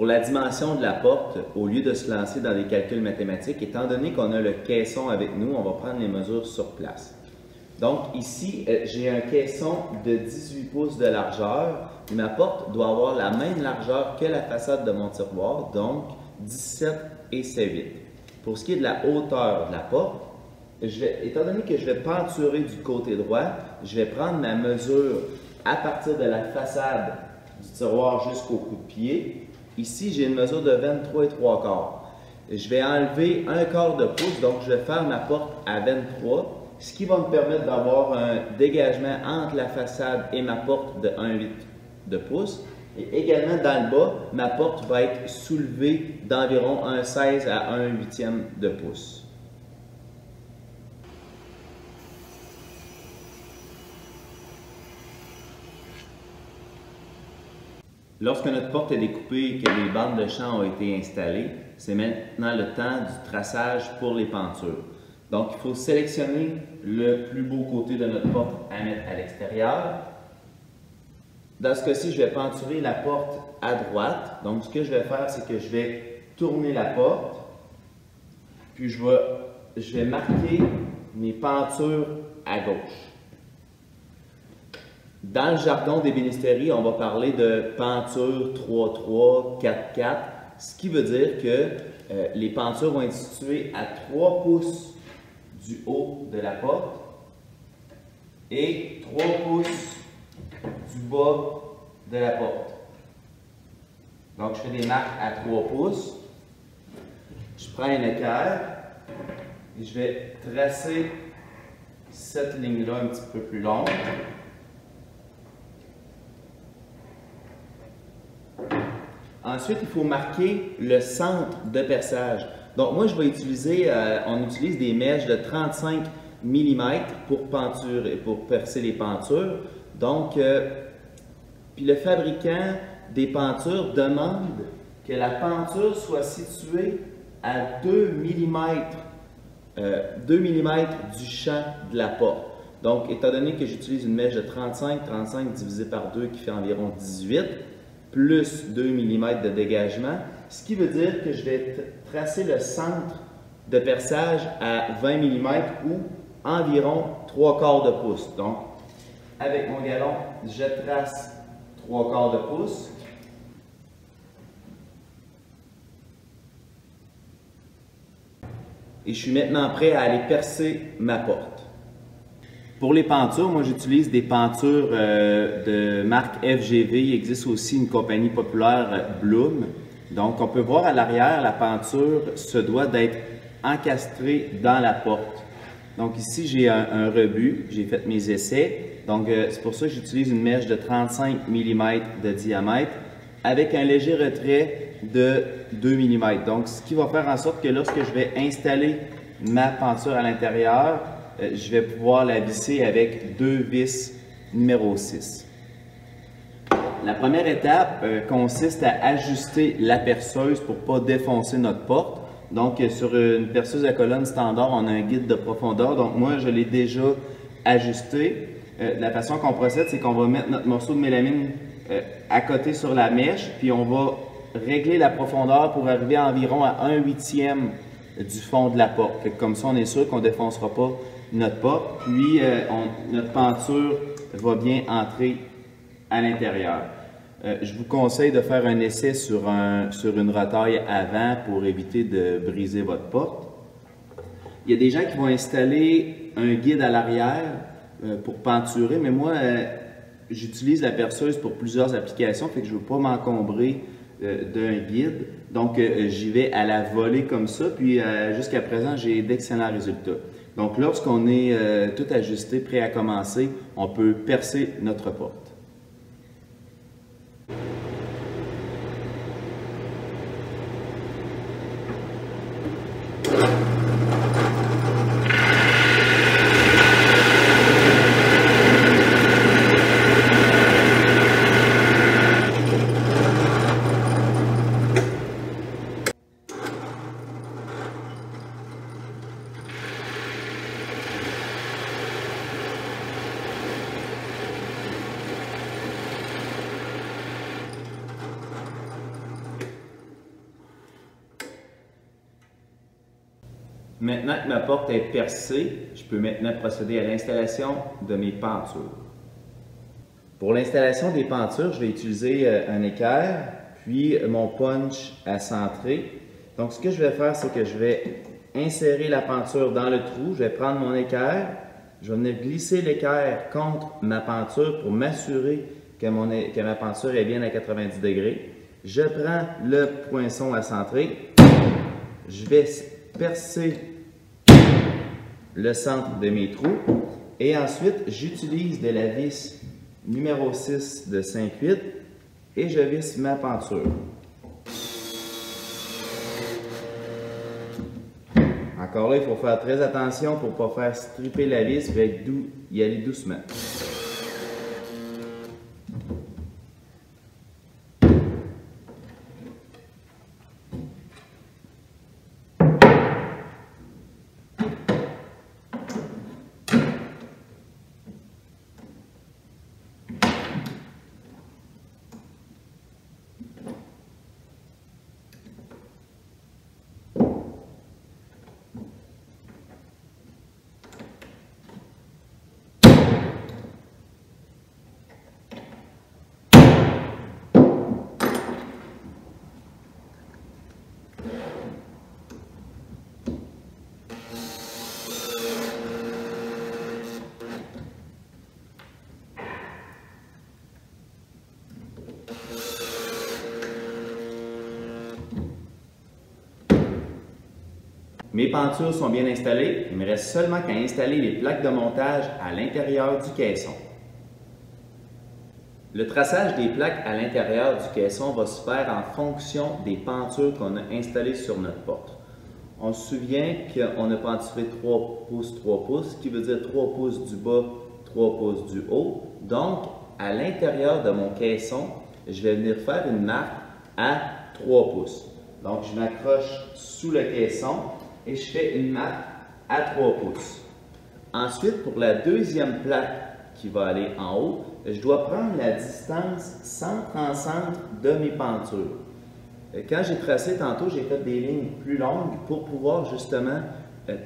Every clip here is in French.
pour la dimension de la porte, au lieu de se lancer dans des calculs mathématiques, étant donné qu'on a le caisson avec nous, on va prendre les mesures sur place. Donc ici, j'ai un caisson de 18 pouces de largeur. Ma porte doit avoir la même largeur que la façade de mon tiroir, donc 17 et c'est 8. Pour ce qui est de la hauteur de la porte, étant donné que je vais peinturer du côté droit, je vais prendre ma mesure à partir de la façade du tiroir jusqu'au coup de pied. Ici, j'ai une mesure de 23 et 3 quarts. Je vais enlever 1 quart de pouce, donc je vais faire ma porte à 23, ce qui va me permettre d'avoir un dégagement entre la façade et ma porte de 1,8 de pouce. Et également dans le bas, ma porte va être soulevée d'environ 1,16 à 1,8 de pouce. Lorsque notre porte est découpée et que les bandes de champ ont été installées, c'est maintenant le temps du traçage pour les pentures. Donc, il faut sélectionner le plus beau côté de notre porte à mettre à l'extérieur. Dans ce cas-ci, je vais penturer la porte à droite. Donc, ce que je vais faire, c'est que je vais tourner la porte, puis je vais marquer mes pentures à gauche. Dans le jargon d'ébénisterie, on va parler de penture 3-3, 4-4, ce qui veut dire que les pentures vont être situées à 3 pouces du haut de la porte et 3 pouces du bas de la porte. Donc, je fais des marques à 3 pouces. Je prends un équerre et je vais tracer cette ligne-là un petit peu plus longue. Ensuite, il faut marquer le centre de perçage. Donc, moi, je vais utiliser, on utilise des mèches de 35 mm pour percer les pentures. Donc, puis le fabricant des pentures demande que la penture soit située à 2 mm du champ de la porte. Donc, étant donné que j'utilise une mèche de 35 divisé par 2 qui fait environ 18, plus 2 mm de dégagement, ce qui veut dire que je vais tracer le centre de perçage à 20 mm ou environ 3 quarts de pouce. Donc, avec mon galon, je trace 3 quarts de pouce. Et je suis maintenant prêt à aller percer ma porte. Pour les pentures, moi j'utilise des pentures de marque FGV. Il existe aussi une compagnie populaire, Bloom. Donc on peut voir à l'arrière, la penture se doit d'être encastrée dans la porte. Donc ici j'ai un rebut, j'ai fait mes essais. Donc c'est pour ça que j'utilise une mèche de 35 mm de diamètre avec un léger retrait de 2 mm. Donc ce qui va faire en sorte que lorsque je vais installer ma penture à l'intérieur, je vais pouvoir la visser avec 2 vis numéro 6. La première étape consiste à ajuster la perceuse pour ne pas défoncer notre porte. Donc, sur une perceuse à colonne standard, on a un guide de profondeur. Donc, moi, je l'ai déjà ajusté. La façon qu'on procède, c'est qu'on va mettre notre morceau de mélamine à côté sur la mèche, puis on va régler la profondeur pour arriver à environ à 1/8 du fond de la porte. Comme ça, on est sûr qu'on ne défoncera pas notre porte, puis notre penture va bien entrer à l'intérieur. Je vous conseille de faire un essai sur une rotaille avant pour éviter de briser votre porte. Il y a des gens qui vont installer un guide à l'arrière pour penturer, mais moi, j'utilise la perceuse pour plusieurs applications, fait que je ne veux pas m'encombrer d'un guide. Donc, j'y vais à la volée comme ça, puis jusqu'à présent, j'ai d'excellents résultats. Donc, lorsqu'on est tout ajusté, prêt à commencer, on peut percer notre porte. Maintenant que ma porte est percée, je peux maintenant procéder à l'installation de mes pentures. Pour l'installation des pentures, je vais utiliser un équerre, puis mon punch à centrer. Donc ce que je vais faire, c'est que je vais insérer la penture dans le trou, je vais prendre mon équerre, je vais venir glisser l'équerre contre ma penture pour m'assurer que ma penture est bien à 90 degrés. Je prends le poinçon à centrer, je vais percer le centre de mes trous et ensuite j'utilise de la vis numéro 6 de 5/8 et je visse ma penture. Encore là, il faut faire très attention pour ne pas faire stripper la vis, mais y aller doucement. Mes pentures sont bien installées, il me reste seulement qu'à installer les plaques de montage à l'intérieur du caisson. Le traçage des plaques à l'intérieur du caisson va se faire en fonction des pentures qu'on a installées sur notre porte. On se souvient qu'on a penturé 3 pouces, 3 pouces, ce qui veut dire 3 pouces du bas, 3 pouces du haut. Donc, à l'intérieur de mon caisson, je vais venir faire une marque à 3 pouces. Donc, je m'accroche sous le caisson et je fais une marque à 3 pouces. Ensuite, pour la deuxième plaque qui va aller en haut, je dois prendre la distance centre en centre de mes pentures. Quand j'ai tracé tantôt, j'ai fait des lignes plus longues pour pouvoir justement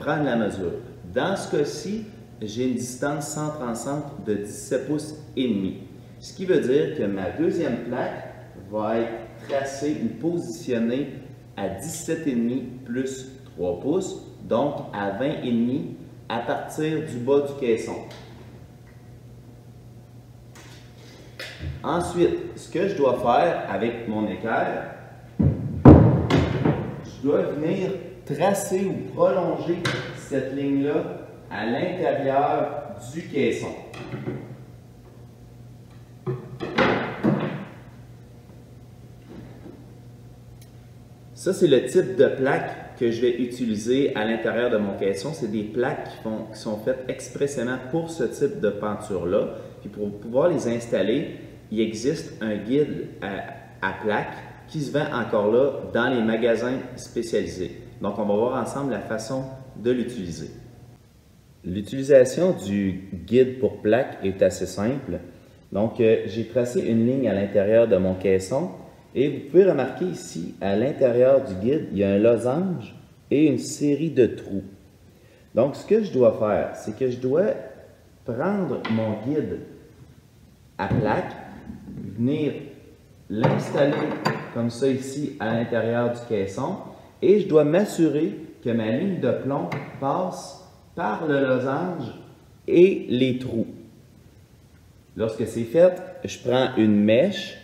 prendre la mesure. Dans ce cas-ci, j'ai une distance centre en centre de 17 pouces et demi. Ce qui veut dire que ma deuxième plaque va être tracée ou positionnée à 17,5 plus 3 pouces, donc à 20,5 à partir du bas du caisson. Ensuite, ce que je dois faire avec mon équerre, je dois venir tracer ou prolonger cette ligne-là à l'intérieur du caisson. Ça, c'est le type de plaque que je vais utiliser à l'intérieur de mon caisson. C'est des plaques qui sont faites expressément pour ce type de penture-là. Puis pour pouvoir les installer, il existe un guide à plaques qui se vend encore là dans les magasins spécialisés. Donc, on va voir ensemble la façon de l'utiliser. L'utilisation du guide pour plaques est assez simple. Donc, j'ai tracé une ligne à l'intérieur de mon caisson. Et vous pouvez remarquer ici, à l'intérieur du guide, il y a un losange et une série de trous. Donc, ce que je dois faire, c'est que je dois prendre mon guide à plaque, venir l'installer comme ça ici à l'intérieur du caisson et je dois m'assurer que ma ligne de plomb passe par le losange et les trous. Lorsque c'est fait, je prends une mèche.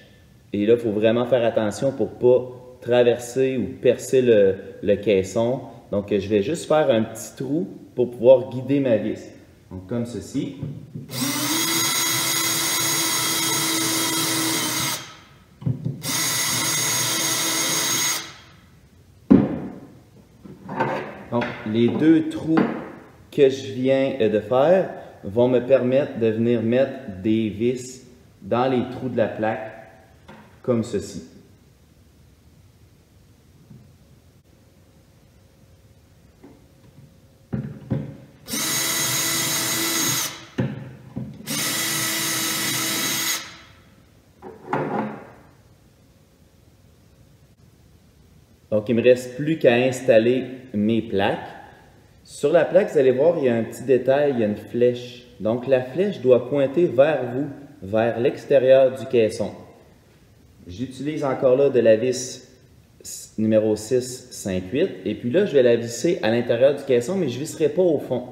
Et là, il faut vraiment faire attention pour ne pas traverser ou percer le caisson. Donc, je vais juste faire un petit trou pour pouvoir guider ma vis. Donc, comme ceci. Donc, les deux trous que je viens de faire vont me permettre de venir mettre des vis dans les trous de la plaque comme ceci. Donc, il ne me reste plus qu'à installer mes plaques. Sur la plaque, vous allez voir, il y a un petit détail, il y a une flèche. Donc la flèche doit pointer vers vous, vers l'extérieur du caisson. J'utilise encore là de la vis numéro 658 et puis là, je vais la visser à l'intérieur du caisson, mais je ne visserai pas au fond.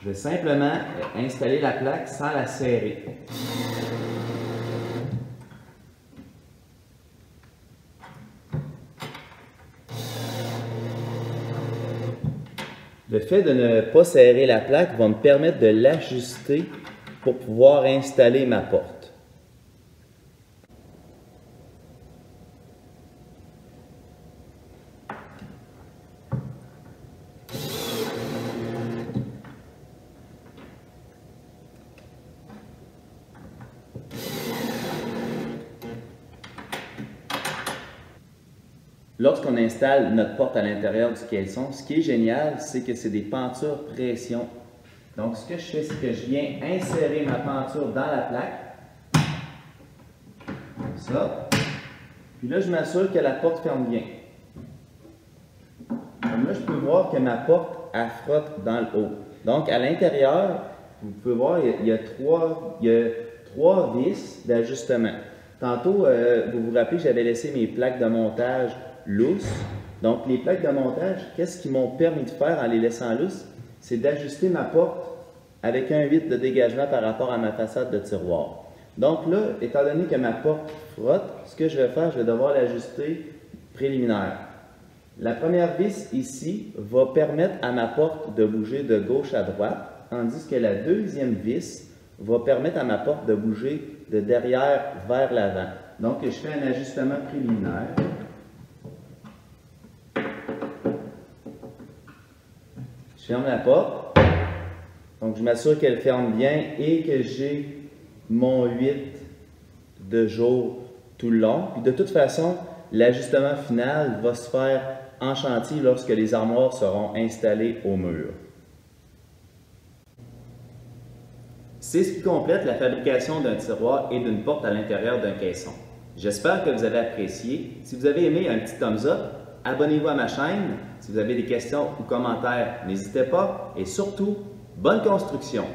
Je vais simplement installer la plaque sans la serrer. Le fait de ne pas serrer la plaque va me permettre de l'ajuster pour pouvoir installer ma porte. Lorsqu'on installe notre porte à l'intérieur du caisson, ce qui est génial, c'est que c'est des pentures pression. Donc, ce que je fais, c'est que je viens insérer ma penture dans la plaque. Comme ça. Puis là, je m'assure que la porte ferme bien. Comme là, je peux voir que ma porte, elle frotte dans le haut. Donc, à l'intérieur, vous pouvez voir, il y a trois vis d'ajustement. Tantôt, vous vous rappelez, j'avais laissé mes plaques de montage lousses. Donc, les plaques de montage, qu'est-ce qu'ils m'ont permis de faire en les laissant lousses? C'est d'ajuster ma porte avec un 8 de dégagement par rapport à ma façade de tiroir. Donc là, étant donné que ma porte frotte, ce que je vais faire, je vais devoir l'ajuster préliminaire. La première vis ici va permettre à ma porte de bouger de gauche à droite, tandis que la deuxième vis va permettre à ma porte de bouger de derrière vers l'avant. Donc, je fais un ajustement préliminaire. Je ferme la porte. Donc, je m'assure qu'elle ferme bien et que j'ai mon 8 de jour tout le long. Puis de toute façon, l'ajustement final va se faire en chantier lorsque les armoires seront installées au mur. C'est ce qui complète la fabrication d'un tiroir et d'une porte à l'intérieur d'un caisson. J'espère que vous avez apprécié. Si vous avez aimé, un petit thumbs up. Abonnez-vous à ma chaîne. Si vous avez des questions ou commentaires, n'hésitez pas. Et surtout, bonne construction!